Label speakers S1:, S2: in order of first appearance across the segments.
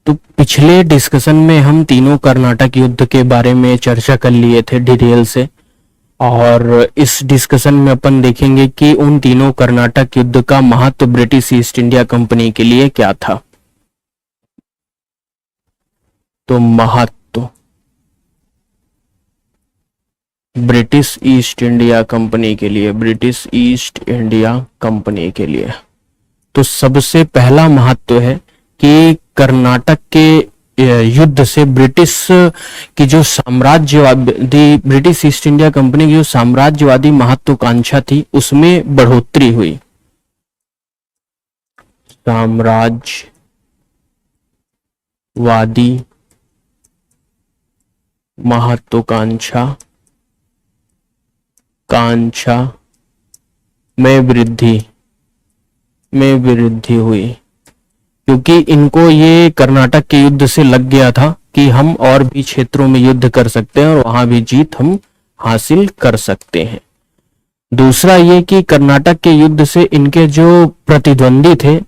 S1: तो पिछले डिस्कशन में हम तीनों कर्नाटक युद्ध के बारे में चर्चा कर लिए थे डिटेल से, और इस डिस्कशन में अपन देखेंगे कि उन तीनों कर्नाटक युद्ध का महत्व ब्रिटिश ईस्ट इंडिया कंपनी के लिए क्या था। तो महत्व ब्रिटिश ईस्ट इंडिया कंपनी के लिए, ब्रिटिश ईस्ट इंडिया कंपनी के लिए, तो सबसे पहला महत्व है कि कर्नाटक के युद्ध से ब्रिटिश की जो साम्राज्यवादी, ब्रिटिश ईस्ट इंडिया कंपनी की जो साम्राज्यवादी महत्वाकांक्षा थी उसमें बढ़ोतरी हुई। साम्राज्यवादी महत्वाकांक्षा में वृद्धि हुई, क्योंकि इनको ये कर्नाटक के युद्ध से लग गया था कि हम और भी क्षेत्रों में युद्ध कर सकते हैं और वहां भी जीत हम हासिल कर सकते हैं। दूसरा ये कि कर्नाटक के युद्ध से इनके जो प्रतिद्वंदी थे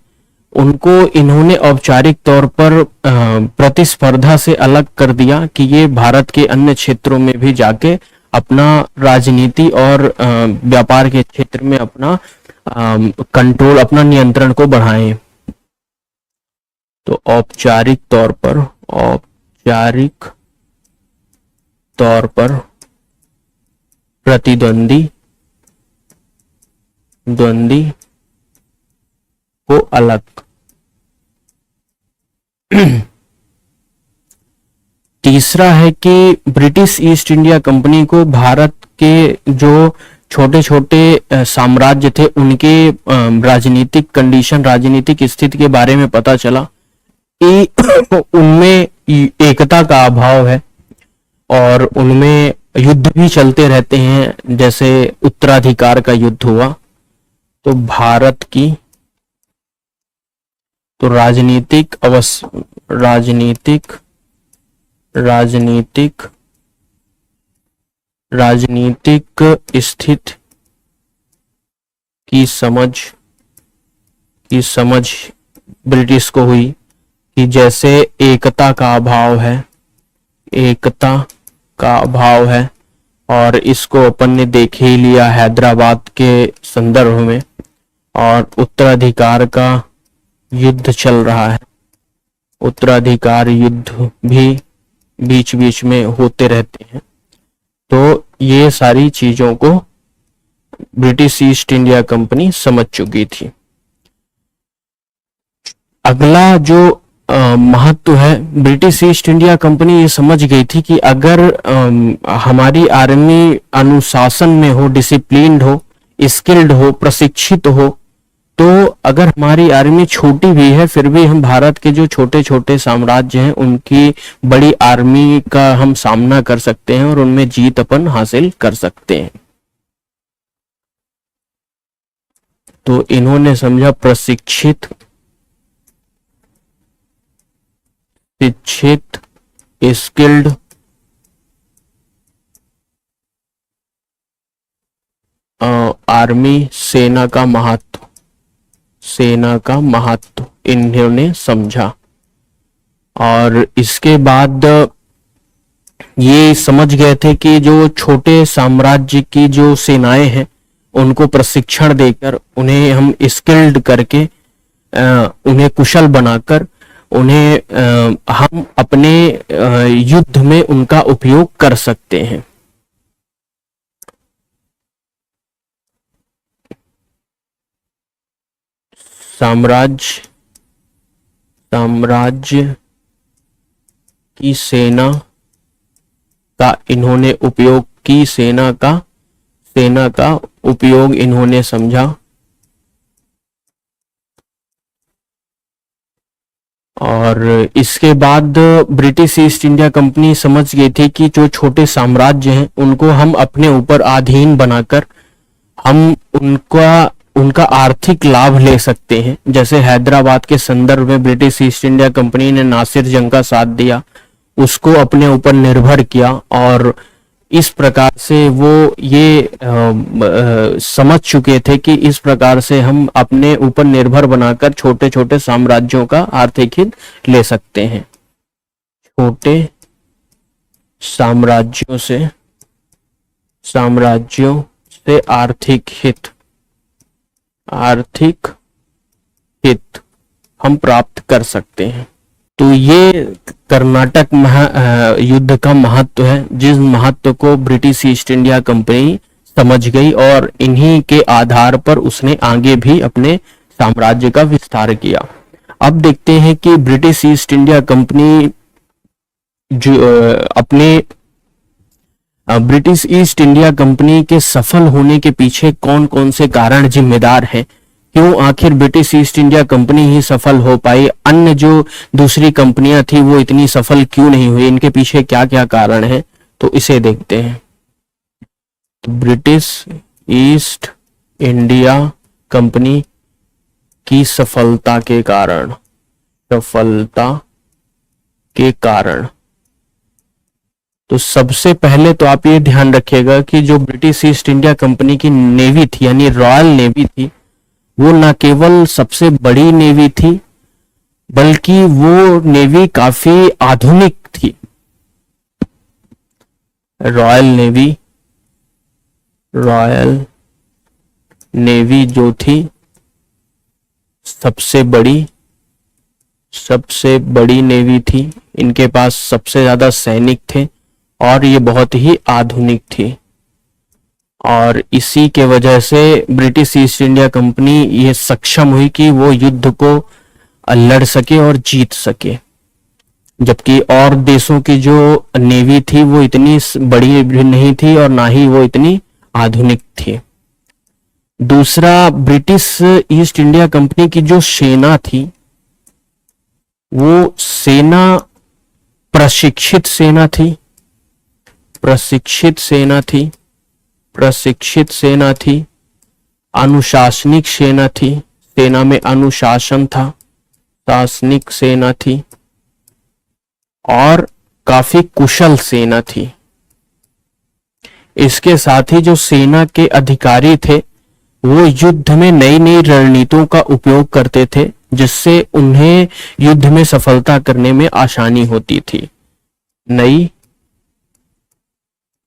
S1: उनको इन्होंने औपचारिक तौर पर प्रतिस्पर्धा से अलग कर दिया कि ये भारत के अन्य क्षेत्रों में भी जाके अपना राजनीति और व्यापार के क्षेत्र में अपना कंट्रोल, अपना नियंत्रण को बढ़ाएं। तो औपचारिक तौर पर प्रतिद्वंदी को अलग। तीसरा है कि ब्रिटिश ईस्ट इंडिया कंपनी को भारत के जो छोटे छोटे साम्राज्य थे उनके राजनीतिक कंडीशन, राजनीतिक स्थिति के बारे में पता चला कि उनमें एकता का अभाव है और उनमें युद्ध भी चलते रहते हैं, जैसे उत्तराधिकार का युद्ध हुआ। तो भारत की तो राजनीतिक स्थिति की समझ ब्रिटिश को हुई कि जैसे एकता का अभाव है, और इसको अपन ने देख ही लिया हैदराबाद के संदर्भ में, और उत्तराधिकार का युद्ध चल रहा है, उत्तराधिकार युद्ध भी बीच बीच में होते रहते हैं। तो ये सारी चीजों को ब्रिटिश ईस्ट इंडिया कंपनी समझ चुकी थी। अगला जो महत्व है, ब्रिटिश ईस्ट इंडिया कंपनी ये समझ गई थी कि अगर हमारी आर्मी अनुशासन में हो, डिसिप्लिन्ड हो, स्किल्ड हो, प्रशिक्षित हो, तो अगर हमारी आर्मी छोटी भी है फिर भी हम भारत के जो छोटे छोटे साम्राज्य हैं उनकी बड़ी आर्मी का हम सामना कर सकते हैं और उनमें जीत अपन हासिल कर सकते हैं। तो इन्होंने समझा शिक्षित स्किल्ड आर्मी, सेना का महत्व इन्होंने समझा। और इसके बाद ये समझ गए थे कि जो छोटे साम्राज्य की जो सेनाएं हैं उनको प्रशिक्षण देकर, उन्हें हम स्किल्ड करके, उन्हें कुशल बनाकर, उन्हें हम अपने युद्ध में उनका उपयोग कर सकते हैं। साम्राज्य की सेना का इन्होंने उपयोग की, सेना का उपयोग इन्होंने समझा। और इसके बाद ब्रिटिश ईस्ट इंडिया कंपनी समझ गई थी कि जो छोटे साम्राज्य हैं उनको हम अपने ऊपर अधीन बनाकर हम उनका आर्थिक लाभ ले सकते हैं। जैसे हैदराबाद के संदर्भ में ब्रिटिश ईस्ट इंडिया कंपनी ने नासिर जंग का साथ दिया, उसको अपने ऊपर निर्भर किया और इस प्रकार से वो ये समझ चुके थे कि इस प्रकार से हम अपने ऊपर निर्भर बनाकर छोटे छोटे साम्राज्यों का आर्थिक हित ले सकते हैं। छोटे साम्राज्यों से आर्थिक हित हम प्राप्त कर सकते हैं। तो ये कर्नाटक युद्ध का महत्व है, जिस महत्व को ब्रिटिश ईस्ट इंडिया कंपनी समझ गई और इन्हीं के आधार पर उसने आगे भी अपने साम्राज्य का विस्तार किया। अब देखते हैं कि ब्रिटिश ईस्ट इंडिया कंपनी जो ब्रिटिश ईस्ट इंडिया कंपनी के सफल होने के पीछे कौन कौन से कारण जिम्मेदार हैं, क्यों आखिर ब्रिटिश ईस्ट इंडिया कंपनी ही सफल हो पाई, अन्य जो दूसरी कंपनियां थी वो इतनी सफल क्यों नहीं हुई, इनके पीछे क्या क्या कारण है, तो इसे देखते हैं। ब्रिटिश ईस्ट इंडिया कंपनी की सफलता के कारण तो सबसे पहले तो आप ये ध्यान रखिएगा कि जो ब्रिटिश ईस्ट इंडिया कंपनी की नेवी थी यानी रॉयल नेवी थी, वो न केवल सबसे बड़ी नेवी थी बल्कि वो नेवी काफी आधुनिक थी। रॉयल नेवी जो थी सबसे बड़ी नेवी थी, इनके पास सबसे ज्यादा सैनिक थे और ये बहुत ही आधुनिक थी, और इसी के वजह से ब्रिटिश ईस्ट इंडिया कंपनी ये सक्षम हुई कि वो युद्ध को लड़ सके और जीत सके, जबकि और देशों की जो नेवी थी वो इतनी बड़ी भी नहीं थी और ना ही वो इतनी आधुनिक थी। दूसरा, ब्रिटिश ईस्ट इंडिया कंपनी की जो सेना थी वो सेना प्रशिक्षित सेना थी, अनुशासनिक सेना थी, सेना में अनुशासन था, शासनिक सेना थी और काफी कुशल सेना थी। इसके साथ ही जो सेना के अधिकारी थे वो युद्ध में नई नई रणनीतियों का उपयोग करते थे, जिससे उन्हें युद्ध में सफलता करने में आसानी होती थी। नई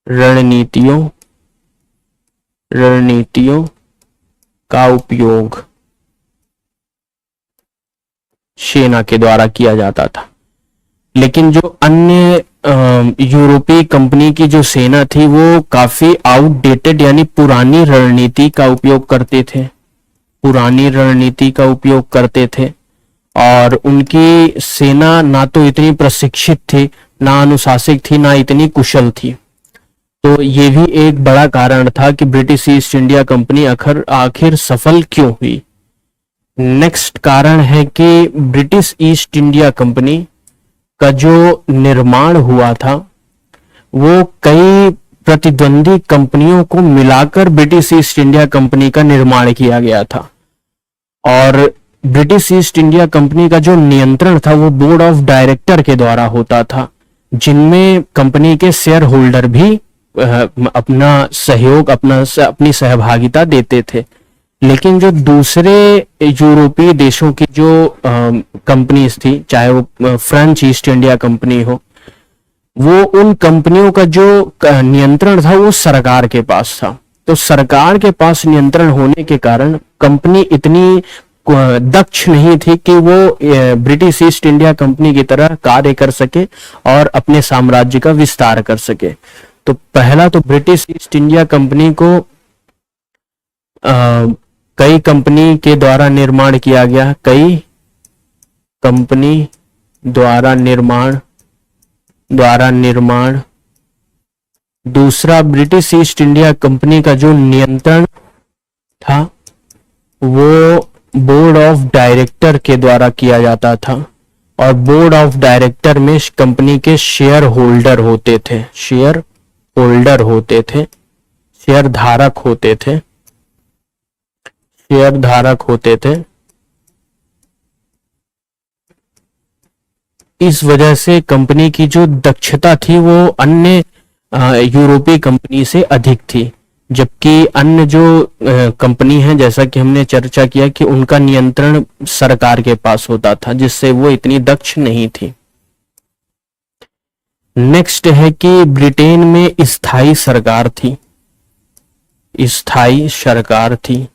S1: रणनीतियों का उपयोग सेना के द्वारा किया जाता था। लेकिन जो अन्य यूरोपीय कंपनी की जो सेना थी वो काफी आउटडेटेड यानी पुरानी रणनीति का उपयोग करते थे और उनकी सेना ना तो इतनी प्रशिक्षित थी, ना अनुशासित थी, ना इतनी कुशल थी। तो ये भी एक बड़ा कारण था कि ब्रिटिश ईस्ट इंडिया कंपनी आखिर सफल क्यों हुई। नेक्स्ट कारण है कि ब्रिटिश ईस्ट इंडिया कंपनी का जो निर्माण हुआ था वो कई प्रतिद्वंदी कंपनियों को मिलाकर ब्रिटिश ईस्ट इंडिया कंपनी का निर्माण किया गया था, और ब्रिटिश ईस्ट इंडिया कंपनी का जो नियंत्रण था वो बोर्ड ऑफ डायरेक्टर के द्वारा होता था, जिनमें कंपनी के शेयर होल्डर भी अपना सहयोग अपनी सहभागिता देते थे। लेकिन जो दूसरे यूरोपीय देशों की जो कंपनीज थी, चाहे वो फ्रेंच ईस्ट इंडिया कंपनी हो, वो उन कंपनियों का जो नियंत्रण था वो सरकार के पास था। तो सरकार के पास नियंत्रण होने के कारण कंपनी इतनी दक्ष नहीं थी कि वो ब्रिटिश ईस्ट इंडिया कंपनी की तरह कार्य कर सके और अपने साम्राज्य का विस्तार कर सके। तो पहला तो ब्रिटिश ईस्ट इंडिया कंपनी को कई कंपनी के द्वारा निर्माण किया गया, कई कंपनी द्वारा निर्माण। दूसरा, ब्रिटिश ईस्ट इंडिया कंपनी का जो नियंत्रण था वो बोर्ड ऑफ डायरेक्टर के द्वारा किया जाता था, और बोर्ड ऑफ डायरेक्टर में कंपनी के शेयर धारक होते थे। इस वजह से कंपनी की जो दक्षता थी वो अन्य यूरोपीय कंपनी से अधिक थी, जबकि अन्य जो कंपनी है, जैसा कि हमने चर्चा किया कि उनका नियंत्रण सरकार के पास होता था, जिससे वो इतनी दक्ष नहीं थी। नेक्स्ट है कि ब्रिटेन में स्थायी सरकार थी, स्थायी सरकार थी।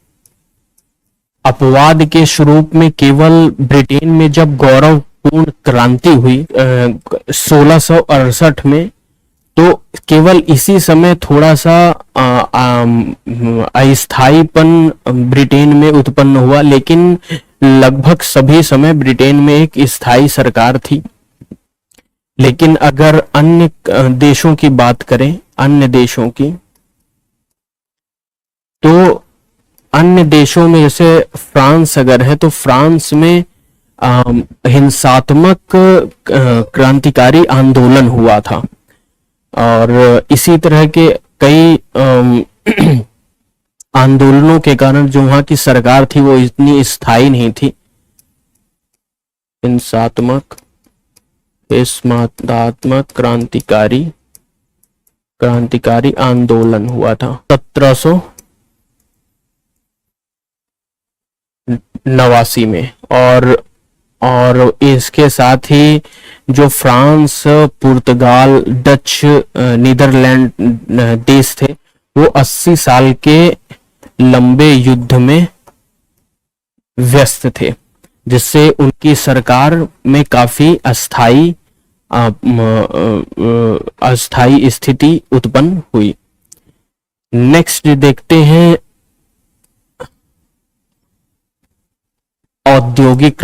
S1: अपवाद के स्वरूप में केवल ब्रिटेन में जब गौरवपूर्ण क्रांति हुई 1668 में, तो केवल इसी समय थोड़ा सा अस्थायीपन ब्रिटेन में उत्पन्न हुआ, लेकिन लगभग सभी समय ब्रिटेन में एक स्थायी सरकार थी। लेकिन अगर अन्य देशों की बात करें, अन्य देशों की, तो अन्य देशों में जैसे फ्रांस अगर है, तो फ्रांस में हिंसात्मक क्रांतिकारी आंदोलन हुआ था, और इसी तरह के कई आंदोलनों के कारण जो वहां की सरकार थी वो इतनी स्थायी नहीं थी। हिंसात्मक क्रांतिकारी आंदोलन हुआ था 1789 में, और इसके साथ ही जो फ्रांस, पुर्तगाल, डच, नीदरलैंड देश थे, वो 80 साल के लंबे युद्ध में व्यस्त थे, जिससे उनकी सरकार में काफी अस्थायी स्थिति उत्पन्न हुई। नेक्स्ट देखते हैं औद्योगिक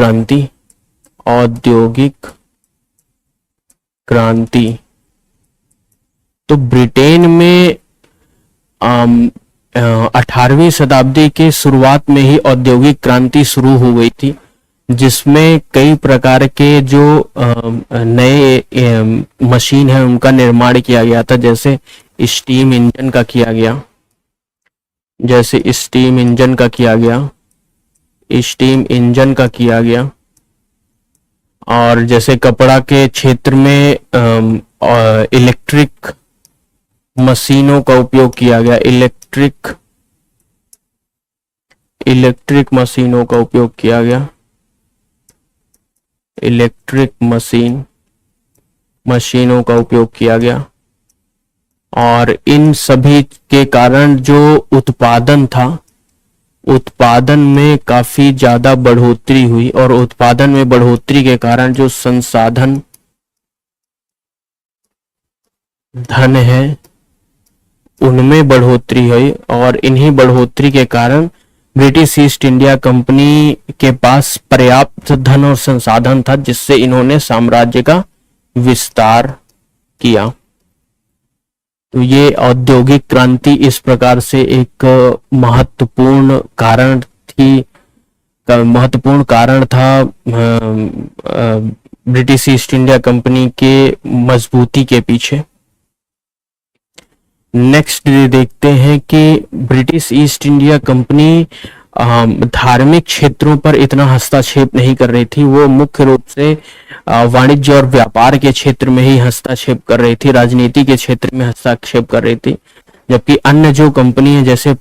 S1: क्रांति। तो ब्रिटेन में 18वीं शताब्दी के शुरुआत में ही औद्योगिक क्रांति शुरू हो गई थी, जिसमें कई प्रकार के जो नए मशीन है उनका निर्माण किया गया था, जैसे स्टीम इंजन का किया गया, और जैसे कपड़ा के क्षेत्र में इलेक्ट्रिक मशीनों का उपयोग किया गया, इलेक्ट्रिक मशीनों का उपयोग किया गया, मशीनों का उपयोग किया गया, और इन सभी के कारण जो उत्पादन था, उत्पादन में काफी ज्यादा बढ़ोतरी हुई, और उत्पादन में बढ़ोतरी के कारण जो संसाधन धन है उनमें बढ़ोतरी हुई, और इन्हीं बढ़ोतरी के कारण ब्रिटिश ईस्ट इंडिया कंपनी के पास पर्याप्त धन और संसाधन था, जिससे इन्होंने साम्राज्य का विस्तार किया। तो ये औद्योगिक क्रांति इस प्रकार से एक महत्वपूर्ण कारण था ब्रिटिश ईस्ट इंडिया कंपनी के मजबूती के पीछे। नेक्स्ट देखते हैं कि ब्रिटिश ईस्ट इंडिया कंपनी धार्मिक क्षेत्रों पर इतना हस्तक्षेप नहीं कर रही थी, वो मुख्य रूप से वाणिज्य और व्यापार के क्षेत्र में ही हस्तक्षेप कर रही थी, राजनीति के क्षेत्र में हस्तक्षेप कर रही थी, जबकि अन्य जो कंपनी है जैसे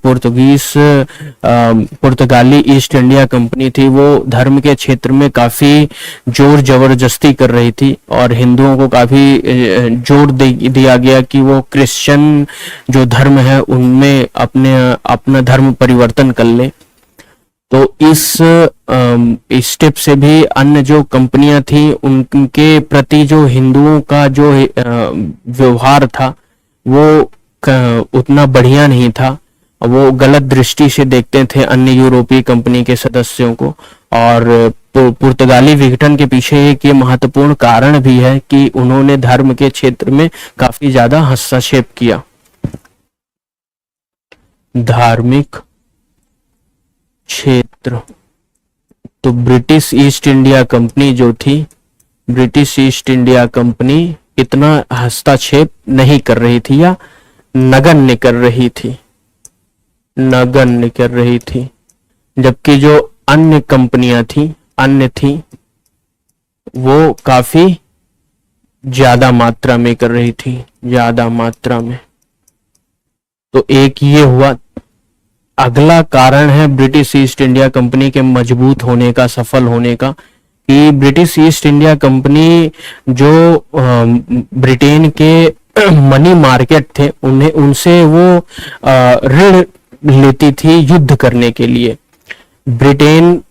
S1: पुर्तगाली ईस्ट इंडिया कंपनी थी, वो धर्म के क्षेत्र में काफी जोर जबरदस्ती कर रही थी, और हिंदुओं को काफी जोर दिया गया कि वो क्रिश्चियन जो धर्म है उनमें अपना धर्म परिवर्तन कर ले। तो इस स्टेप से भी अन्य जो कंपनियां थी उनके प्रति जो हिंदुओं का जो व्यवहार था वो उतना बढ़िया नहीं था, वो गलत दृष्टि से देखते थे अन्य यूरोपीय कंपनी के सदस्यों को, और पुर्तगाली विघटन के पीछे एक ये महत्वपूर्ण कारण भी है कि उन्होंने धर्म के क्षेत्र में काफी ज्यादा हस्तक्षेप किया। धार्मिक क्षेत्र, तो ब्रिटिश ईस्ट इंडिया कंपनी जो थी, ब्रिटिश ईस्ट इंडिया कंपनी इतना हस्तक्षेप नहीं कर रही थी या नगण्य कर रही थी, जबकि जो अन्य कंपनियां थी वो काफी ज्यादा मात्रा में कर रही थी, ज्यादा मात्रा में। तो एक ये हुआ। अगला कारण है ब्रिटिश ईस्ट इंडिया कंपनी के मजबूत होने का, सफल होने का, कि ब्रिटिश ईस्ट इंडिया कंपनी जो ब्रिटेन के मनी मार्केट थे उन्हें उनसे वो ऋण लेती थी युद्ध करने के लिए। ब्रिटेन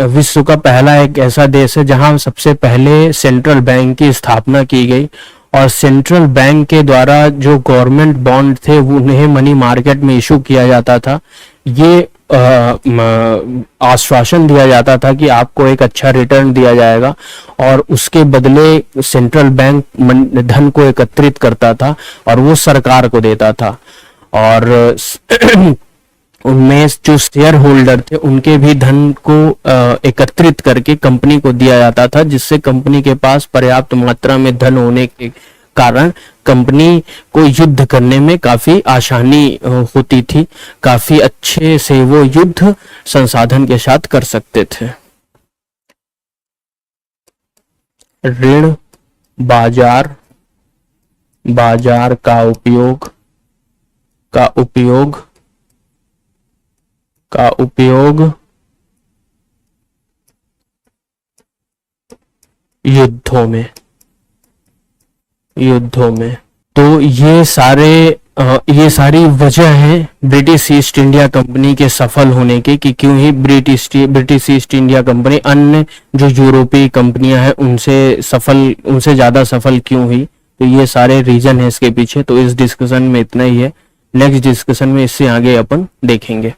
S1: विश्व का पहला एक ऐसा देश है जहां सबसे पहले सेंट्रल बैंक की स्थापना की गई और सेंट्रल बैंक के द्वारा जो गवर्नमेंट बॉन्ड थे वो उन्हें मनी मार्केट में इशू किया जाता था। ये आश्वासन दिया जाता था कि आपको एक अच्छा रिटर्न दिया जाएगा और उसके बदले सेंट्रल बैंक धन को एकत्रित करता था और वो सरकार को देता था। और उनमें जो शेयर होल्डर थे उनके भी धन को एकत्रित करके कंपनी को दिया जाता था, जिससे कंपनी के पास पर्याप्त मात्रा में धन होने के कारण कंपनी को युद्ध करने में काफी आसानी होती थी, काफी अच्छे से वो युद्ध संसाधन के साथ कर सकते थे। ऋण बाजार, बाजार का उपयोग युद्धों में। तो ये सारी वजह है ब्रिटिश ईस्ट इंडिया कंपनी के सफल होने के, कि क्यों ही ब्रिटिश ईस्ट इंडिया कंपनी अन्य जो यूरोपीय कंपनियां हैं उनसे ज्यादा सफल क्यों हुई। तो ये सारे रीजन है इसके पीछे। तो इस डिस्कशन में इतना ही है, नेक्स्ट डिस्कशन में इससे आगे अपन देखेंगे।